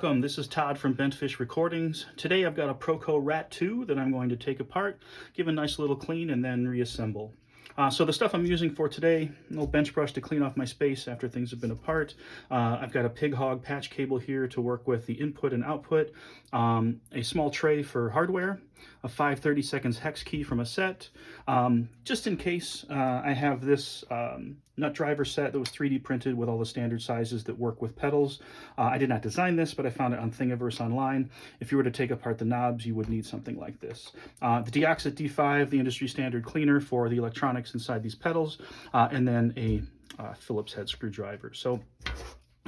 Welcome, this is Todd from Bentfish Recordings. Today I've got a ProCo Rat 2 that I'm going to take apart, give a nice little clean, and then reassemble. So the stuff I'm using for today, a little bench brush to clean off my space after things have been apart. I've got a pig hog patch cable here to work with the input and output, a small tray for hardware, a 5/32 hex key from a set. Just in case, I have this nut driver set that was 3D printed with all the standard sizes that work with pedals. I did not design this, but I found it on Thingiverse online. If you were to take apart the knobs, you would need something like this. The Deoxit D5, the industry standard cleaner for the electronics inside these pedals, and then a Phillips head screwdriver. So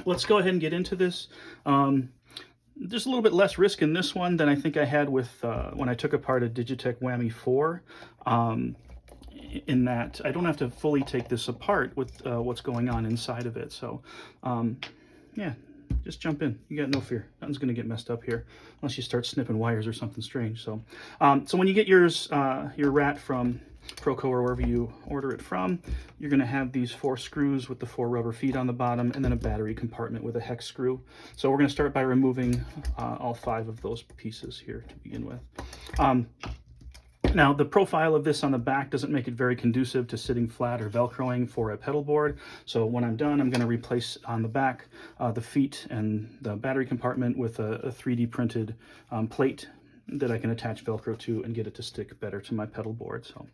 let's go ahead and get into this. There's a little bit less risk in this one than I think I had with when I took apart a Digitech Whammy 4. In that I don't have to fully take this apart with what's going on inside of it. So yeah, just jump in. You got no fear. Nothing's going to get messed up here unless you start snipping wires or something strange. So so when you get yours, your Rat from ProCo or wherever you order it from, you're going to have these 4 screws with the 4 rubber feet on the bottom, and then a battery compartment with a hex screw. So we're going to start by removing all 5 of those pieces here to begin with. Now, the profile of this on the back doesn't make it very conducive to sitting flat or Velcroing for a pedal board. So when I'm done, I'm going to replace on the back the feet and the battery compartment with a 3D printed plate that I can attach Velcro to and get it to stick better to my pedal board. So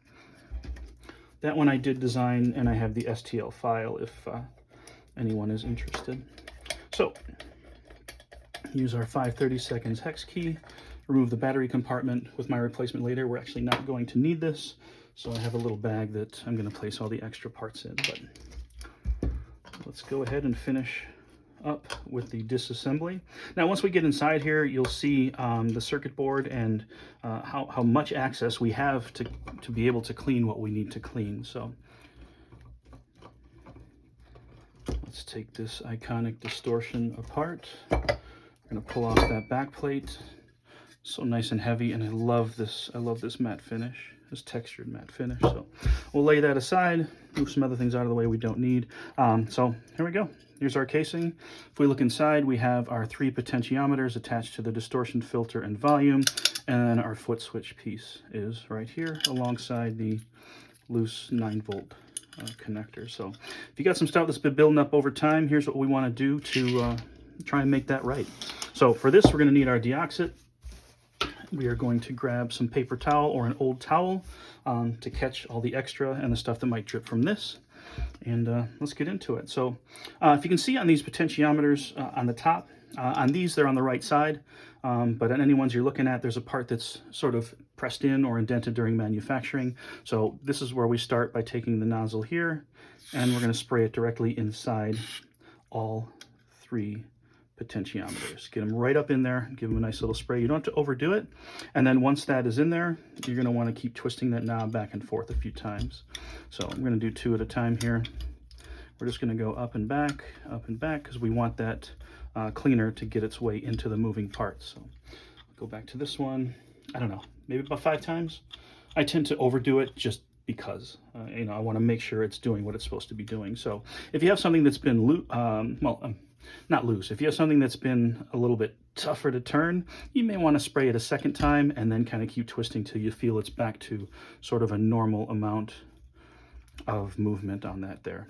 that one I did design, and I have the STL file if anyone is interested. So use our 5/32 hex key. Remove the battery compartment with my replacement later. We're actually not going to need this, so I have a little bag that I'm going to place all the extra parts in. But let's go ahead and finish up with the disassembly. Now, once we get inside here, you'll see the circuit board and how much access we have to be able to clean what we need to clean. So let's take this iconic distortion apart. I'm going to pull off that back plate. So nice and heavy, and I love this matte finish, this textured matte finish. So we'll lay that aside, move some other things out of the way we don't need. So here we go. Here's our casing. If we look inside, we have our 3 potentiometers attached to the distortion filter and volume, and then our foot switch piece is right here alongside the loose 9-volt connector. So if you got some stuff that's been building up over time, here's what we want to do to try and make that right. So for this, we're going to need our Deoxit. We are going to grab some paper towel or an old towel to catch all the extra and the stuff that might drip from this. And let's get into it. So if you can see on these potentiometers on the top, on these they're on the right side, but on any ones you're looking at, there's a part that's sort of pressed in or indented during manufacturing. So this is where we start by taking the nozzle here, and we're going to spray it directly inside all 3 potentiometers. Get them right up in there, give them a nice little spray. You don't have to overdo it. And then once that is in there, you're going to want to keep twisting that knob back and forth a few times. So I'm going to do 2 at a time here. We're just going to go up and back, because we want that cleaner to get its way into the moving parts. So I'll go back to this one. I don't know, maybe about 5 times. I tend to overdo it just because I want to make sure it's doing what it's supposed to be doing. So if you have something that's been not loose. If you have something that's been a little bit tougher to turn, you may want to spray it a second time and then kind of keep twisting till you feel it's back to sort of a normal amount of movement on that there.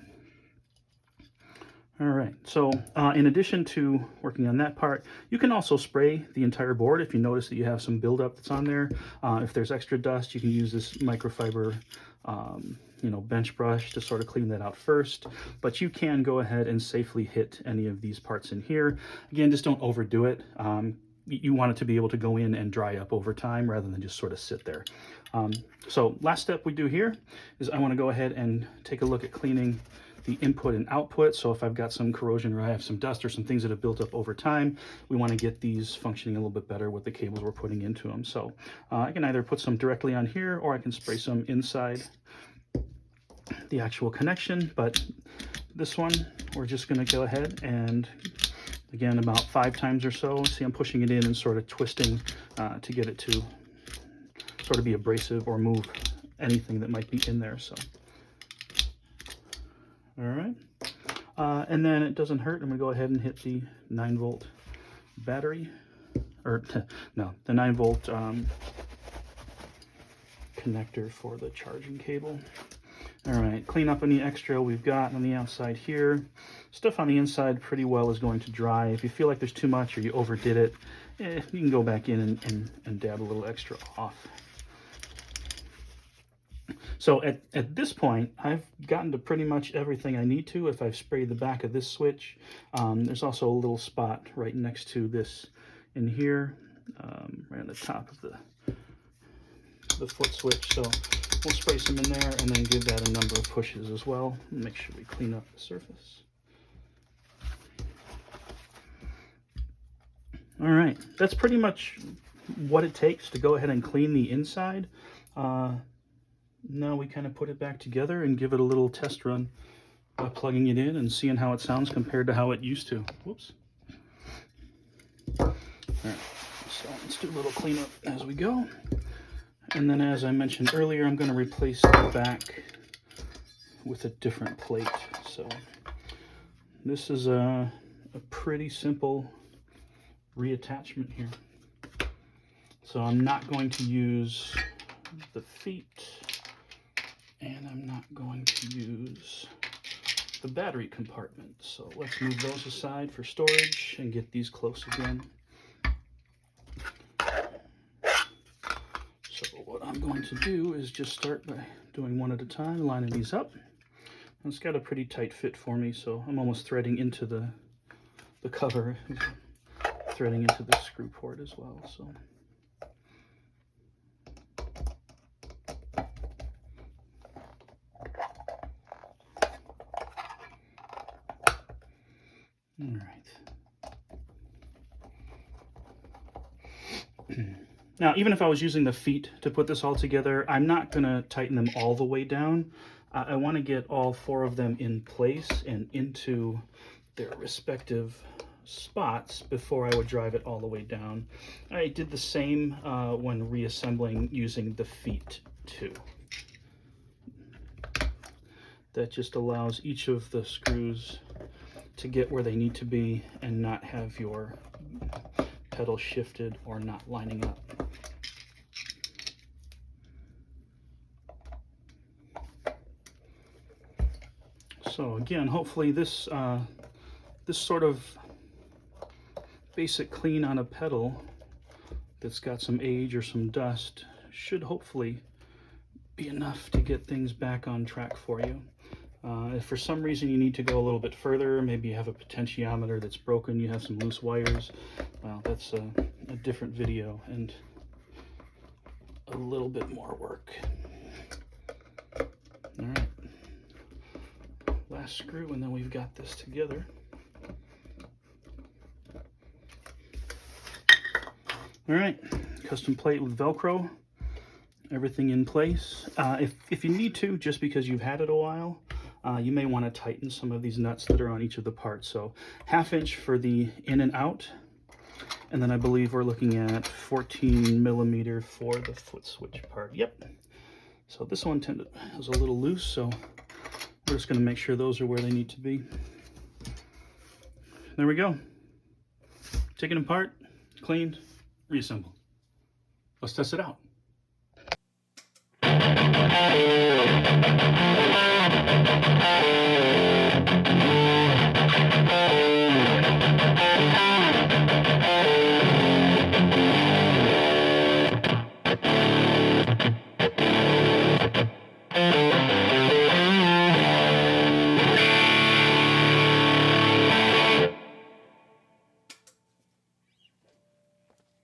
All right, so in addition to working on that part, you can also spray the entire board if you notice that you have some buildup that's on there. If there's extra dust, you can use this microfiber bench brush to sort of clean that out first, but you can go ahead and safely hit any of these parts in here. Again, just don't overdo it. You want it to be able to go in and dry up over time rather than just sort of sit there. So last step we do here is I want to go ahead and take a look at cleaning the input and output. So if I've got some corrosion or I have some dust or some things that have built up over time, we want to get these functioning a little bit better with the cables we're putting into them. So I can either put some directly on here, or I can spray some inside the actual connection. But this one, we're just going to go ahead and, again, about 5 times or so. See, I'm pushing it in and sort of twisting to get it to sort of be abrasive or move anything that might be in there. So all right, and then it doesn't hurt. I'm going to go ahead and hit the 9-volt battery, or no, the 9-volt connector for the charging cable. All right, clean up any extra we've got on the outside here. Stuff on the inside pretty well is going to dry. If you feel like there's too much or you overdid it, you can go back in and dab a little extra off. So at this point, I've gotten to pretty much everything I need to if I've sprayed the back of this switch. There's also a little spot right next to this in here, right on the top of the foot switch. So we'll spray some in there and then give that a number of pushes as well. Make sure we clean up the surface. All right, that's pretty much what it takes to go ahead and clean the inside. Now we kind of put it back together and give it a little test run by plugging it in and seeing how it sounds compared to how it used to. Whoops. All right, so let's do a little cleanup as we go. And then, as I mentioned earlier, I'm going to replace the back with a different plate. So this is a pretty simple reattachment here. So I'm not going to use the feet, and I'm not going to use the battery compartment. So let's move those aside for storage and get these close again. So what I'm going to do is just start by doing one at a time, lining these up. And it's got a pretty tight fit for me, so I'm almost threading into the cover, threading into the screw port as well. So. All right. Now, even if I was using the feet to put this all together, I'm not going to tighten them all the way down. I want to get all 4 of them in place and into their respective spots before I would drive it all the way down. I did the same when reassembling using the feet too. That just allows each of the screws to get where they need to be and not have your pedal shifted or not lining up. So again, hopefully this sort of basic clean on a pedal that's got some age or some dust should hopefully be enough to get things back on track for you. If for some reason you need to go a little bit further, maybe you have a potentiometer that's broken, you have some loose wires, well, that's a different video and a little bit more work. All right, last screw, and then we've got this together. All right, custom plate with Velcro, everything in place. If you need to, just because you've had it a while, you may want to tighten some of these nuts that are on each of the parts. So 1/2 inch for the in and out, and then I believe we're looking at 14 millimeter for the foot switch part. Yep. So this one is a little loose, so we're just going to make sure those are where they need to be. There we go. Taken apart, cleaned, reassembled. Let's test it out.